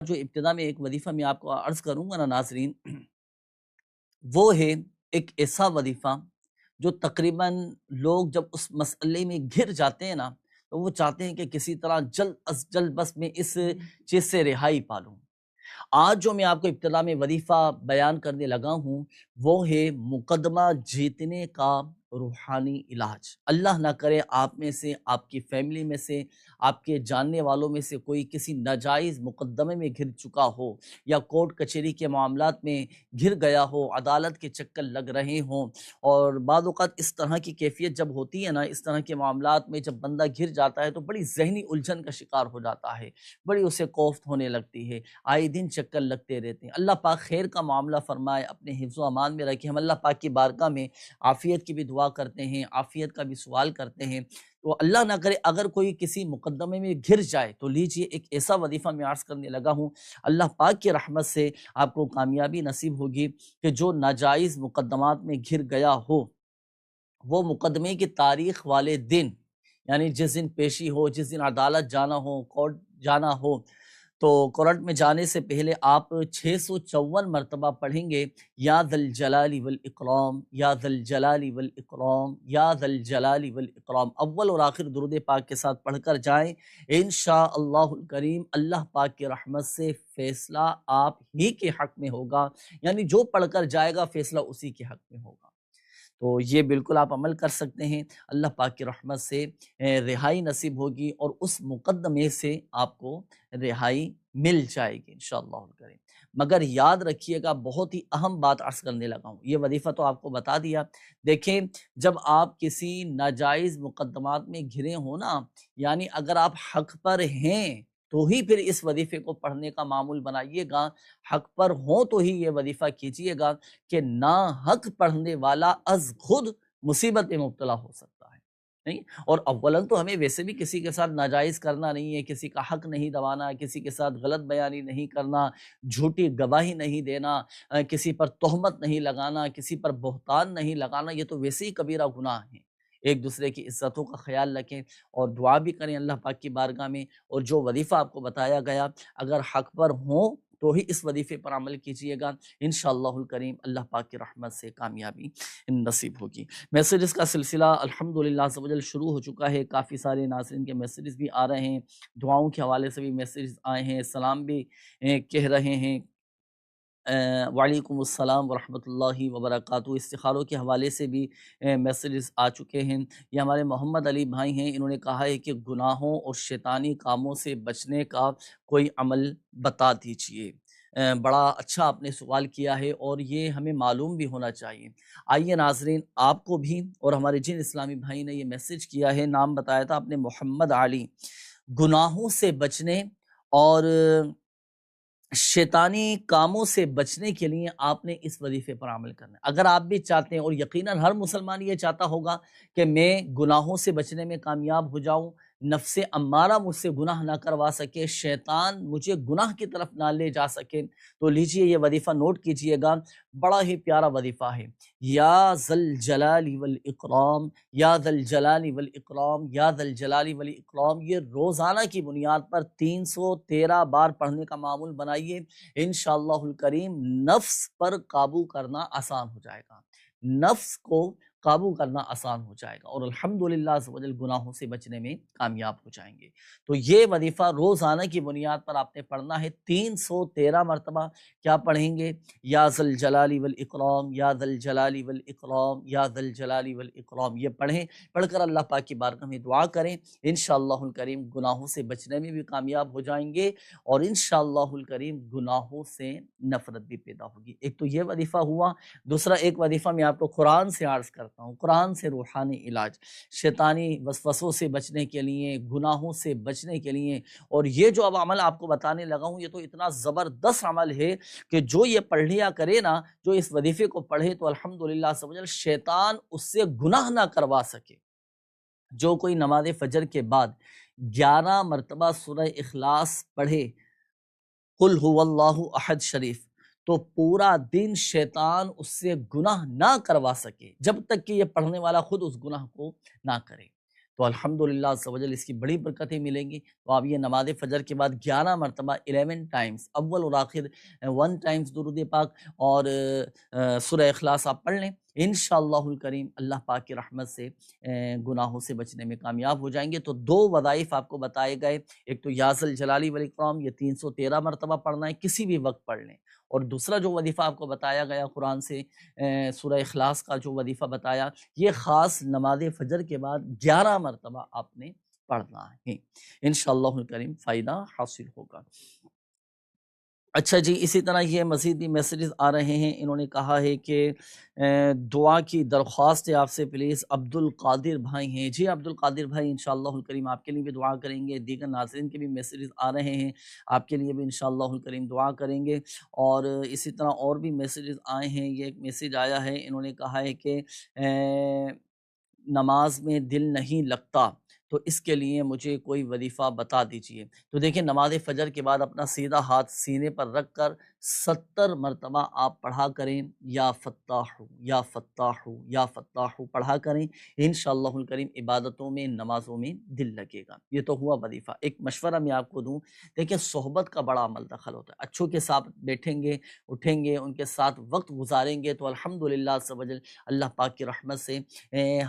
جو ابتدا میں ایک وظیفہ میں آپ کو عرض کروں گا نا ناظرین، وہ ہے ایک ایسا وظیفہ جو تقریباً لوگ جب اس مسئلے میں گھر جاتے ہیں نا، تو وہ چاہتے ہیں کہ کسی طرح جلد از جلد بس میں اس چیز سے رہائی پالوں۔ آج جو میں آپ کو ابتدا میں وظیفہ بیان کرنے لگا ہوں، وہ ہے مقدمہ جیتنے کا روحانی علاج۔ اللہ نہ کرے آپ میں سے، آپ کی فیملی میں سے، آپ کے جاننے والوں میں سے کوئی کسی ناجائز مقدمے میں گھر چکا ہو، یا کورٹ کچہری کے معاملات میں گھر گیا ہو، عدالت کے چکر لگ رہے ہوں۔ اور بعض اوقات اس طرح کی کیفیت جب ہوتی ہے نا، اس طرح کے معاملات میں جب بندہ گھر جاتا ہے تو بڑی ذہنی الجھن کا شکار ہو جاتا ہے، بڑی اسے کوفت ہونے لگتی ہے، آئے دن چکر لگتے رہتے ہیں۔ اللہ پاک خیر کا معاملہ فرمائے، اپنے حفظ و امان میں رکھے۔ ہم اللہ پاک کی بارگاہ میں عافیت کی بھی دعا کرتے ہیں، عافیت کا بھی سوال کرتے ہیں۔ تو اللہ نہ کرے اگر کوئی کسی مقدمے میں گھر جائے تو لیجئے ایک ایسا وظیفہ میں عرض کرنے لگا ہوں، اللہ پاک کی رحمت سے آپ کو کامیابی نصیب ہوگی کہ جو ناجائز مقدمات میں گھر گیا ہو، وہ مقدمے کی تاریخ والے دن، یعنی جس دن پیشی ہو، جس دن عدالت جانا ہو، کورٹ جانا ہو، تو کورٹ میں جانے سے پہلے آپ 654 مرتبہ پڑھیں گے، یا ذا الجلال والاکرام، یا ذا الجلال والاکرام، یا ذا الجلال والاکرام، اول اور آخر درود پاک کے ساتھ پڑھ کر جائیں۔ انشاءاللہ الکریم اللہ پاک کی رحمت سے فیصلہ آپ ہی کے حق میں ہوگا، یعنی جو پڑھ کر جائے گا فیصلہ اسی کے حق میں ہوگا۔ تو یہ بالکل آپ عمل کر سکتے ہیں، اللہ پاک کی رحمت سے رہائی نصیب ہوگی، اور اس مقدمے سے آپ کو رہائی مل جائے گی انشاءاللہ الکریم۔ مگر یاد رکھیے گا، بہت ہی اہم بات عرض کرنے لگا ہوں، یہ وظیفہ تو آپ کو بتا دیا۔ دیکھیں، جب آپ کسی ناجائز مقدمات میں گھرے ہوں نا، یعنی اگر آپ حق پر ہیں تو ہی پھر اس وظیفے کو پڑھنے کا معمول بنائیے گا، حق پر ہوں تو ہی یہ وظیفہ کیجیے گا، کہ ناحق پڑھنے والا از خود مصیبت میں مبتلا ہو سکتا ہے، نہیں؟ اور اولاً تو ہمیں ویسے بھی کسی کے ساتھ ناجائز کرنا نہیں ہے، کسی کا حق نہیں دبانا، کسی کے ساتھ غلط بیانی نہیں کرنا، جھوٹی گواہی نہیں دینا، کسی پر تہمت نہیں لگانا، کسی پر بہتان نہیں لگانا، یہ تو ویسے ہی کبیرہ گناہ ہیں۔ ایک دوسرے کی عزتوں کا خیال رکھیں، اور دعا بھی کریں اللہ پاک کی بارگاہ میں، اور جو وظیفہ آپ کو بتایا گیا اگر حق پر ہوں تو ہی اس وظیفے پر عمل کیجیے گا، انشاءاللہ الکریم اللہ پاک کی رحمت سے کامیابی نصیب ہوگی۔ میسیجز کا سلسلہ الحمدللہ عز و جل شروع ہو چکا ہے، کافی سارے ناظرین کے میسیجز بھی آ رہے ہیں، دعاؤں کے حوالے سے بھی میسیجز آئے ہیں، سلام بھی کہہ رہے ہیں۔ وعلیکم السلام ورحمۃ اللہ وبرکاتہ۔ استخاروں کے حوالے سے بھی میسیجز آ چکے ہیں۔ یہ ہمارے محمد علی بھائی ہیں، انہوں نے کہا ہے کہ گناہوں اور شیطانی کاموں سے بچنے کا کوئی عمل بتا دیجئے۔ بڑا اچھا آپ نے سوال کیا ہے، اور یہ ہمیں معلوم بھی ہونا چاہیے۔ آئیے ناظرین، آپ کو بھی اور ہمارے جن اسلامی بھائی نے یہ میسیج کیا ہے، نام بتایا تھا آپ نے محمد علی، گناہوں سے بچنے اور شیطانی کاموں سے بچنے کے لیے آپ نے اس وظیفے پر عمل کرنا ہے۔ اگر آپ بھی چاہتے ہیں، اور یقیناً ہر مسلمان یہ چاہتا ہوگا کہ میں گناہوں سے بچنے میں کامیاب ہو جاؤں، نفس امارہ مجھ سے گناہ نہ کروا سکے، شیطان مجھے گناہ کی طرف نہ لے جا سکے، تو لیجئے یہ وظیفہ نوٹ کیجئے گا، بڑا ہی پیارا وظیفہ ہے۔ یا ذا الجلال والاکرام، یا ذا الجلال والاکرام، یا ذا الجلال والاکرام، یہ روزانہ کی بنیاد پر 313 بار پڑھنے کا معمول بنائیے، انشاءاللہ الکریم نفس پر قابو کرنا آسان ہو جائے گا، نفس کو قابو کرنا آسان ہو جائے گا، اور الحمدللہ عز و جل گناہوں سے بچنے میں کامیاب ہو جائیں گے۔ تو یہ وظیفہ روزانہ کی بنیاد پر آپ نے پڑھنا ہے، 313 مرتبہ کیا پڑھیں گے؟ یا ذا الجلال والاکرام، یا ذا الجلال والاکرام، یا ذا الجلال والاکرام، یہ پڑھیں، پڑھ کر اللہ پاک کی بارگاہ میں دعا کریں، انشاءاللہ الکریم گناہوں سے بچنے میں بھی کامیاب ہو جائیں گے، اور انشاءاللہ الکریم گناہوں سے نفرت بھی پیدا ہوگی۔ ایک تو یہ وظیفہ ہوا، دوسرا ایک وظیفہ میں آپ کو قرآن سے عرض کرتا ہوں، قرآن سے روحانی علاج، شیطانی وسوسوں سے بچنے کے لیے، گناہوں سے بچنے کے لیے۔ اور یہ جو اب عمل آپ کو بتانے لگا ہوں، یہ تو اتنا زبردست عمل ہے کہ جو یہ پڑھ لیا کرے نا، جو اس وظیفے کو پڑھے، تو الحمدللہ عز و جل شیطان اس سے گناہ نہ کروا سکے۔ جو کوئی نماز فجر کے بعد 11 مرتبہ سورہ اخلاص پڑھے، قل هو اللہ احد شریف، تو پورا دن شیطان اس سے گناہ نہ کروا سکے، جب تک کہ یہ پڑھنے والا خود اس گناہ کو نہ کرے۔ تو الحمدللہ عز و جل اس کی بڑی برکتیں ملیں گی۔ تو آپ یہ نماز فجر کے بعد 11 مرتبہ 11 ٹائمز اول اور آخر 1 ٹائمز درود پاک اور سورہ اخلاص آپ پڑھ لیں، انشاءاللہ الکریم اللہ پاک کی رحمت سے گناہوں سے بچنے میں کامیاب ہو جائیں گے۔ تو 2 وظائف آپ کو بتائے گئے، ایک تو یا ذا الجلال والاکرام، یہ 313 مرتبہ پڑھنا ہے، کسی بھی وقت پڑھ لیں، اور دوسرا جو وظیفہ آپ کو بتایا گیا قرآن سے سورہ اخلاص کا جو وظیفہ بتایا، یہ خاص نماز فجر کے بعد 11 مرتبہ آپ نے پڑھنا ہے، انشاءاللہ الکریم فائدہ حاصل ہوگا۔ اچھا جی، اسی طرح یہ مزید بھی میسیجز آ رہے ہیں، انہوں نے کہا ہے کہ دعا کی درخواست ہے آپ سے پلیز، عبد القادر بھائی ہیں۔ جی عبد القادر بھائی، انشاءاللہ الکریم آپ کے لیے بھی دعا کریں گے، دیگر ناظرین کے بھی میسیجز آ رہے ہیں، آپ کے لیے بھی انشاءاللہ الکریم دعا کریں گے۔ اور اسی طرح اور بھی میسیجز آئے ہیں، یہ ایک میسیج آیا ہے، انہوں نے کہا ہے کہ نماز میں دل نہیں لگتا، تو اس کے لیے مجھے کوئی وظیفہ بتا دیجئے۔ تو دیکھیں، نماز فجر کے بعد اپنا سیدھا ہاتھ سینے پر رکھ کر 70 مرتبہ آپ پڑھا کریں، یا فتاح یا فتاح یا فتاح پڑھا کریں، انشاءاللہ الکریم عبادتوں میں نمازوں میں دل لگے گا۔ یہ تو ہوا وظیفہ۔ ایک مشورہ میں آپ کو دوں، دیکھیں صحبت کا بڑا عمل دخل ہوتا ہے، اچھوں کے ساتھ بیٹھیں گے، اٹھیں گے، ان کے ساتھ وقت گزاریں گے، تو الحمدللہ عز و جل اللہ پاک کی رحمت سے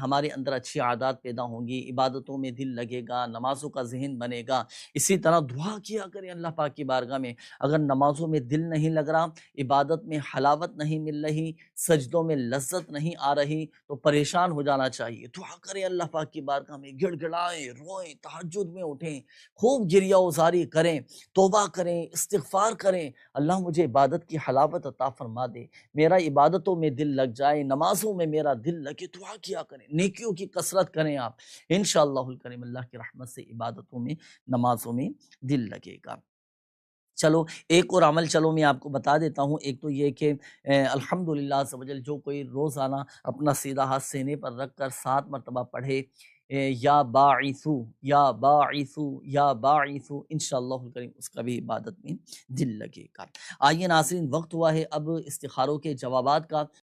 ہمارے اندر اچھی عادات پیدا ہوں گی، عبادتوں میں دل لگے گا، نمازوں کا ذہن بنے گا۔ اسی طرح دعا کیا کریں اللہ پاک کی بارگاہ میں، اگر نمازوں میں دل نہیں لگ رہا، عبادت میں حلاوت نہیں مل رہی، سجدوں میں لذت نہیں آ رہی، تو پریشان ہو جانا چاہیے۔ دعا کریں اللہ پاک کی بارگاہ میں، گڑ گڑائیں، روئیں، تہجد میں اٹھیں، خوب گریہ وزاری کریں، توبہ کریں، استغفار کریں، اللہ مجھے عبادت کی حلاوت عطا فرما دے، میرا عبادتوں میں دل لگ جائے، نمازوں میں میرا دل لگے۔ دعا کیا کریں، نیکیوں کی کثرت کریں آپ، انشاءاللہ الکریم اللہ کی رحمت سے عبادتوں میں نمازوں میں دل لگے گا۔ چلو ایک اور عمل چلو میں آپ کو بتا دیتا ہوں، ایک تو یہ کہ الحمدللہ عز و جل جو کوئی روزانہ اپنا سیدھا ہاتھ سینے پر رکھ کر 7 مرتبہ پڑھے یا باعثو یا باعثو یا باعثو، انشاءاللہ الکریم اس کا بھی عبادت میں دل لگے گا۔ آئیے ناظرین، وقت ہوا ہے اب استخاروں کے جوابات کا۔